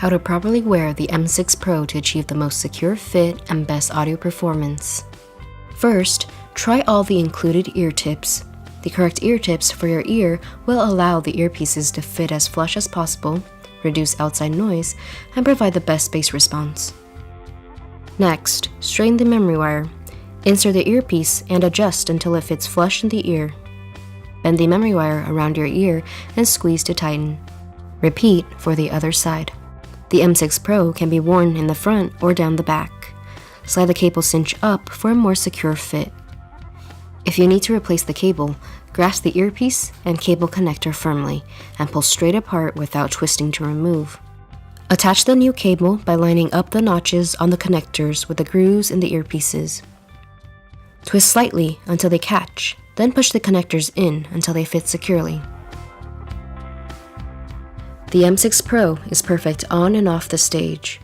How to properly wear the M6 Pro to achieve the most secure fit and best audio performance. First, try all the included ear tips. The correct ear tips for your ear will allow the earpieces to fit as flush as possible, reduce outside noise, and provide the best bass response. Next, straighten the memory wire. Insert the earpiece and adjust until it fits flush in the ear. Bend the memory wire around your ear and squeeze to tighten. Repeat for the other side. The M6 Pro can be worn in the front or down the back. Slide the cable cinch up for a more secure fit. If you need to replace the cable, grasp the earpiece and cable connector firmly and pull straight apart without twisting to remove. Attach the new cable by lining up the notches on the connectors with the grooves in the earpieces. Twist slightly until they catch, then push the connectors in until they fit securely. The M6 Pro is perfect on and off the stage.